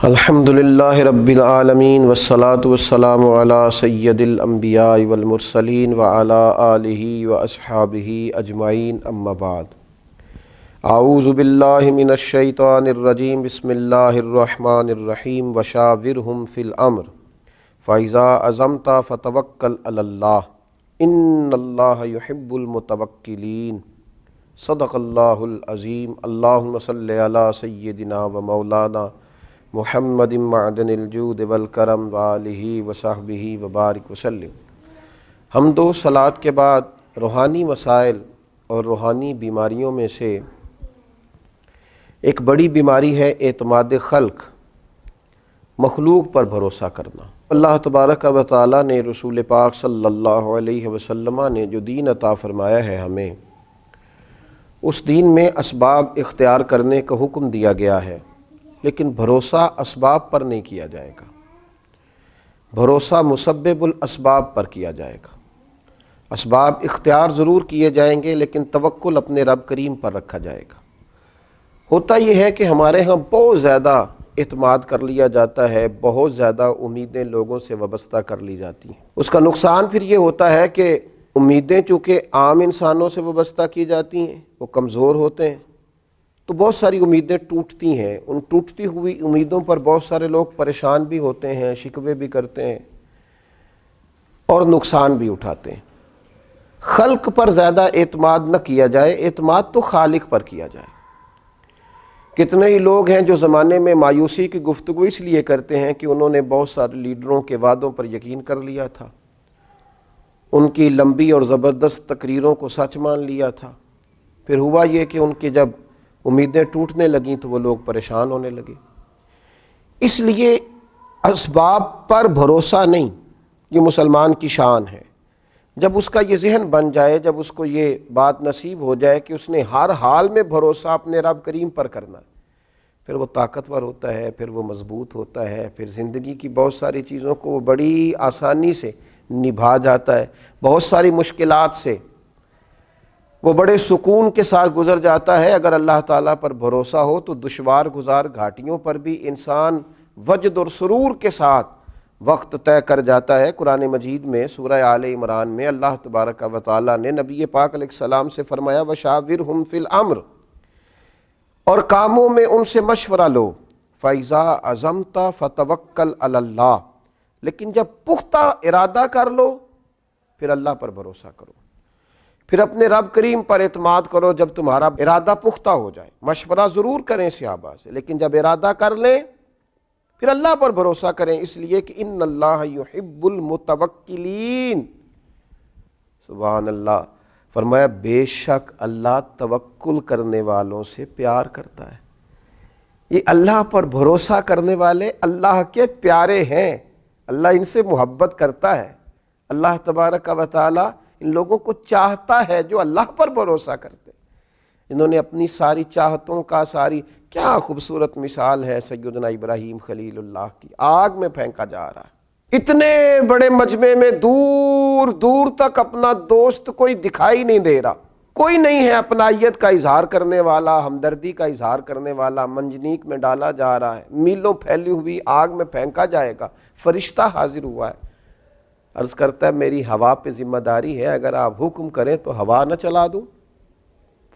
الحمدللہ رب العالمین والصلاة والسلام علی سید الانبیاء والمرسلین وعلی آلہ واصحابہ اجمعین اما بعد۔ اعوذ باللہ من الشیطان الرجیم بسم اللہ الرحمن الرحیم وشاورہم فی الامر فاذا عزمت فتوکل علی اللہ ان اللہ یحب المتوکلین۔ صدق اللہ العظیم۔ اللہم صلی علی سیدنا و مولانا محمد معدن الجود والکرم وآلہ وصحبہ وبارک وسلم۔ حمد و صلوات کے بعد روحانی مسائل اور روحانی بیماریوں میں سے ایک بڑی بیماری ہے اعتماد خلق، مخلوق پر بھروسہ کرنا۔ اللہ تبارک و تعالیٰ نے رسول پاک صلی اللہ علیہ وسلم نے جو دین عطا فرمایا ہے ہمیں، اس دین میں اسباب اختیار کرنے کا حکم دیا گیا ہے، لیکن بھروسہ اسباب پر نہیں کیا جائے گا، بھروسہ مسبب الاسباب پر کیا جائے گا۔ اسباب اختیار ضرور کیے جائیں گے لیکن توکل اپنے رب کریم پر رکھا جائے گا۔ ہوتا یہ ہے کہ ہمارے ہاں بہت زیادہ اعتماد کر لیا جاتا ہے، بہت زیادہ امیدیں لوگوں سے وابستہ کر لی جاتی ہیں۔ اس کا نقصان پھر یہ ہوتا ہے کہ امیدیں چونکہ عام انسانوں سے وابستہ کی جاتی ہیں، وہ کمزور ہوتے ہیں، تو بہت ساری امیدیں ٹوٹتی ہیں۔ ان ٹوٹتی ہوئی امیدوں پر بہت سارے لوگ پریشان بھی ہوتے ہیں، شکوے بھی کرتے ہیں اور نقصان بھی اٹھاتے ہیں۔ خلق پر زیادہ اعتماد نہ کیا جائے، اعتماد تو خالق پر کیا جائے۔ کتنے ہی لوگ ہیں جو زمانے میں مایوسی کی گفتگو اس لیے کرتے ہیں کہ انہوں نے بہت سارے لیڈروں کے وعدوں پر یقین کر لیا تھا، ان کی لمبی اور زبردست تقریروں کو سچ مان لیا تھا، پھر ہوا یہ کہ ان کی جب امیدیں ٹوٹنے لگیں تو وہ لوگ پریشان ہونے لگے۔ اس لیے اسباب پر بھروسہ نہیں، یہ مسلمان کی شان ہے۔ جب اس کا یہ ذہن بن جائے، جب اس کو یہ بات نصیب ہو جائے کہ اس نے ہر حال میں بھروسہ اپنے رب کریم پر کرنا، پھر وہ طاقتور ہوتا ہے، پھر وہ مضبوط ہوتا ہے، پھر زندگی کی بہت ساری چیزوں کو وہ بڑی آسانی سے نبھا جاتا ہے، بہت ساری مشکلات سے وہ بڑے سکون کے ساتھ گزر جاتا ہے۔ اگر اللہ تعالیٰ پر بھروسہ ہو تو دشوار گزار گھاٹیوں پر بھی انسان وجد اور سرور کے ساتھ وقت طے کر جاتا ہے۔ قرآن مجید میں سورہ آل عمران میں اللہ تبارک و تعالیٰ نے نبی پاک علیہ السلام سے فرمایا وَشَاوِرْهُمْ فِي الْأَمْرِ، اور کاموں میں ان سے مشورہ لو، فَإِذَا عَزَمْتَ فَتَوَكَّلْ عَلَى اللَّهِ، لیکن جب پختہ ارادہ کر لو پھر اللہ پر بھروسہ کرو، پھر اپنے رب کریم پر اعتماد کرو۔ جب تمہارا ارادہ پختہ ہو جائے، مشورہ ضرور کریں صحابہ سے، لیکن جب ارادہ کر لیں پھر اللہ پر بھروسہ کریں، اس لیے کہ ان اللہ یحب المتوکلین۔ سبحان اللہ، فرمایا بے شک اللہ توکل کرنے والوں سے پیار کرتا ہے۔ یہ اللہ پر بھروسہ کرنے والے اللہ کے پیارے ہیں، اللہ ان سے محبت کرتا ہے۔ اللہ تبارک و تعالی ان لوگوں کو چاہتا ہے جو اللہ پر بھروسہ کرتے ہیں، انہوں نے اپنی ساری چاہتوں کا کیا خوبصورت مثال ہے سیدنا ابراہیم خلیل اللہ کی، آگ میں پھینکا جا رہا ہے، اتنے بڑے مجمع میں دور دور تک اپنا دوست کوئی دکھائی نہیں دے رہا، کوئی نہیں ہے اپنائیت کا اظہار کرنے والا، ہمدردی کا اظہار کرنے والا، منجنیق میں ڈالا جا رہا ہے، میلوں پھیلی ہوئی آگ میں پھینکا جائے گا، فرشتہ حاضر ہوا ہے، عرض کرتا ہے میری ہوا پہ ذمہ داری ہے، اگر آپ حکم کریں تو ہوا نہ چلا دوں،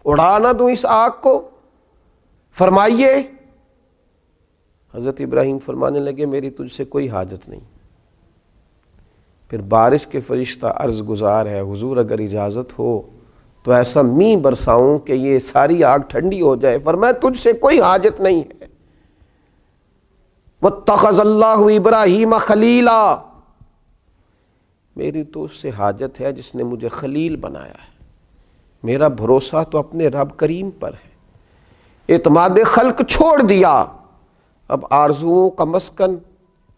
اڑا نہ دوں اس آگ کو، فرمائیے۔ حضرت ابراہیم فرمانے لگے میری تجھ سے کوئی حاجت نہیں۔ پھر بارش کے فرشتہ عرض گزار ہے حضور اگر اجازت ہو تو ایسا مینہ برساؤں کہ یہ ساری آگ ٹھنڈی ہو جائے۔ فرمایا تجھ سے کوئی حاجت نہیں ہے۔ وَاتَّخَذَ اللَّهُ إِبْرَاهِيمَ خَلِيلًا، میری تو اس سے حاجت ہے جس نے مجھے خلیل بنایا ہے۔ میرا بھروسہ تو اپنے رب کریم پر ہے۔ اعتماد خلق چھوڑ دیا، اب آرزوؤں کا مسکن،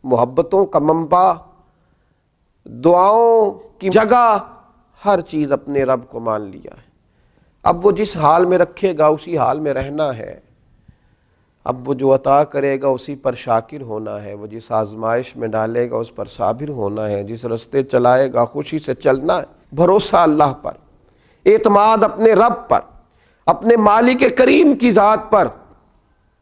محبتوں کا منبع، دعاؤں کی جگہ، ہر چیز اپنے رب کو مان لیا ہے۔ اب وہ جس حال میں رکھے گا اسی حال میں رہنا ہے، اب وہ جو عطا کرے گا اسی پر شاکر ہونا ہے، وہ جس آزمائش میں ڈالے گا اس پر صابر ہونا ہے، جس رستے چلائے گا خوشی سے چلنا ہے۔ بھروسہ اللہ پر، اعتماد اپنے رب پر، اپنے مالک کریم کی ذات پر،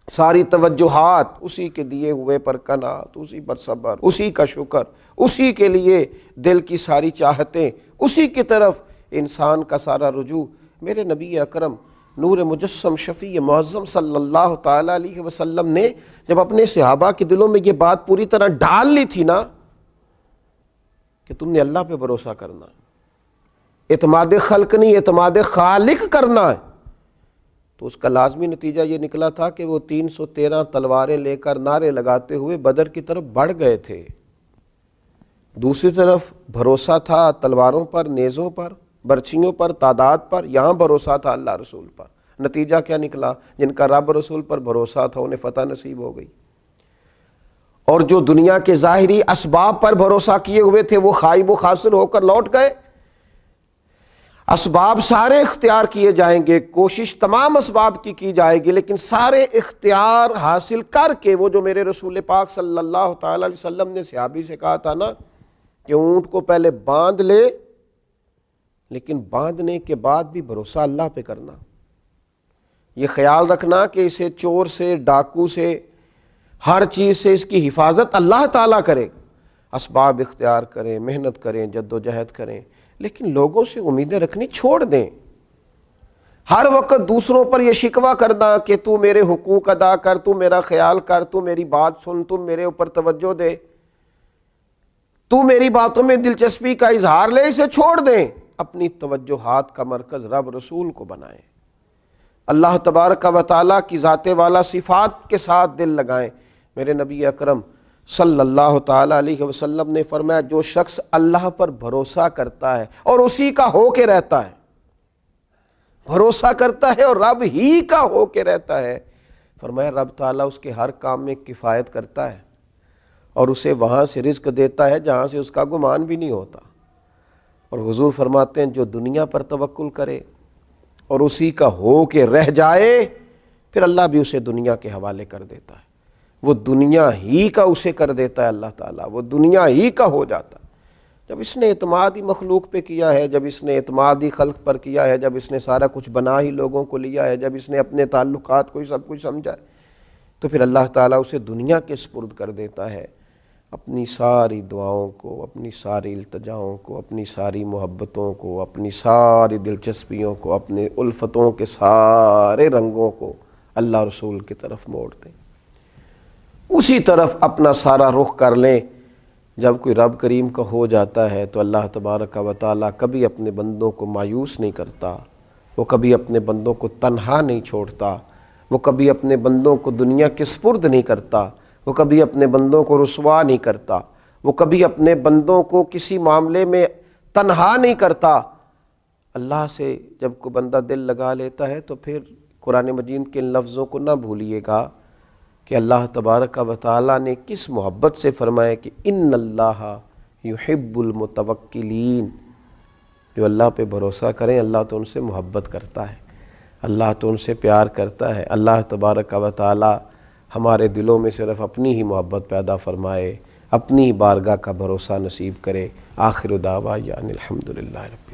ساری توجہات اسی کے دیے ہوئے پر قناعت، اسی پر صبر، اسی کا شکر، اسی کے لیے دل کی ساری چاہتیں، اسی کی طرف انسان کا سارا رجوع۔ میرے نبی اکرم نور مجسم شفیع معظم صلی اللہ تعالیٰ علیہ وسلم نے جب اپنے صحابہ کے دلوں میں یہ بات پوری طرح ڈال لی تھی نا کہ تم نے اللہ پہ بھروسہ کرنا ہے، اعتماد خلق نہیں اعتماد خالق کرنا ہے، تو اس کا لازمی نتیجہ یہ نکلا تھا کہ وہ 313 تلواریں لے کر نعرے لگاتے ہوئے بدر کی طرف بڑھ گئے تھے۔ دوسری طرف بھروسہ تھا تلواروں پر، نیزوں پر، برچھیوں پر، تعداد پر، یہاں بھروسہ تھا اللہ رسول پر۔ نتیجہ کیا نکلا؟ جن کا رب رسول پر بھروسہ تھا انہیں فتح نصیب ہو گئی، اور جو دنیا کے ظاہری اسباب پر بھروسہ کیے ہوئے تھے وہ خائب و خاسر ہو کر لوٹ گئے۔ اسباب سارے اختیار کیے جائیں گے، کوشش تمام اسباب کی جائے گی، لیکن سارے اختیار حاصل کر کے وہ جو میرے رسول پاک صلی اللہ تعالی علیہ وسلم نے صحابی سے کہا تھا نا کہ اونٹ کو پہلے باندھ لے، لیکن باندھنے کے بعد بھی بھروسہ اللہ پہ کرنا، یہ خیال رکھنا کہ اسے چور سے، ڈاکو سے، ہر چیز سے اس کی حفاظت اللہ تعالیٰ کرے گا۔ اسباب اختیار کریں، محنت کریں، جد و جہد کریں، لیکن لوگوں سے امیدیں رکھنی چھوڑ دیں۔ ہر وقت دوسروں پر یہ شکوہ کرنا کہ تو میرے حقوق ادا کر، تو میرا خیال کر، تو میری بات سن، تو میرے اوپر توجہ دے، تو میری باتوں میں دلچسپی کا اظہار لے، اسے چھوڑ دیں۔ اپنی توجہات کا مرکز رب رسول کو بنائیں، اللہ تبارک و تعالیٰ کی ذات والا صفات کے ساتھ دل لگائیں۔ میرے نبی اکرم صلی اللہ تعالیٰ علیہ وسلم نے فرمایا جو شخص اللہ پر بھروسہ کرتا ہے اور اسی کا ہو کے رہتا ہے، بھروسہ کرتا ہے اور رب ہی کا ہو کے رہتا ہے، فرمایا رب تعالیٰ اس کے ہر کام میں کفایت کرتا ہے اور اسے وہاں سے رزق دیتا ہے جہاں سے اس کا گمان بھی نہیں ہوتا۔ اور حضور فرماتے ہیں جو دنیا پر توکل کرے اور اسی کا ہو کے رہ جائے، پھر اللہ بھی اسے دنیا کے حوالے کر دیتا ہے، وہ دنیا ہی کا اسے کر دیتا ہے اللہ تعالیٰ، وہ دنیا ہی کا ہو جاتا ہے۔ جب اس نے اعتماد ہی مخلوق پہ کیا ہے، جب اس نے اعتماد ہی خلق پر کیا ہے، جب اس نے سارا کچھ بنا ہی لوگوں کو لیا ہے، جب اس نے اپنے تعلقات کو ہی سب کچھ سمجھا ہے، تو پھر اللہ تعالیٰ اسے دنیا کے سپرد کر دیتا ہے، اپنی ساری دعاؤں کو، اپنی ساری التجاؤں کو، اپنی ساری محبتوں کو، اپنی ساری دلچسپیوں کو، اپنے الفتوں کے سارے رنگوں کو اللہ رسول کی طرف موڑ دیں، اسی طرف اپنا سارا رخ کر لیں۔ جب کوئی رب کریم کا ہو جاتا ہے تو اللہ تبارک و تعالیٰ کبھی اپنے بندوں کو مایوس نہیں کرتا، وہ کبھی اپنے بندوں کو تنہا نہیں چھوڑتا، وہ کبھی اپنے بندوں کو دنیا کے سپرد نہیں کرتا، وہ کبھی اپنے بندوں کو رسوا نہیں کرتا، وہ کبھی اپنے بندوں کو کسی معاملے میں تنہا نہیں کرتا۔ اللہ سے جب کوئی بندہ دل لگا لیتا ہے تو پھر قرآن مجید کے ان لفظوں کو نہ بھولیے گا کہ اللہ تبارک و تعالیٰ نے کس محبت سے فرمایا کہ ان اللہ یحب المتوکلین، جو اللہ پہ بھروسہ کریں اللہ تو ان سے محبت کرتا ہے، اللہ تو ان سے پیار کرتا ہے۔ اللہ تبارک و تعالیٰ ہمارے دلوں میں صرف اپنی ہی محبت پیدا فرمائے، اپنی ہی بارگاہ کا بھروسہ نصیب کرے۔ آخر دعوانا الحمدللہ رب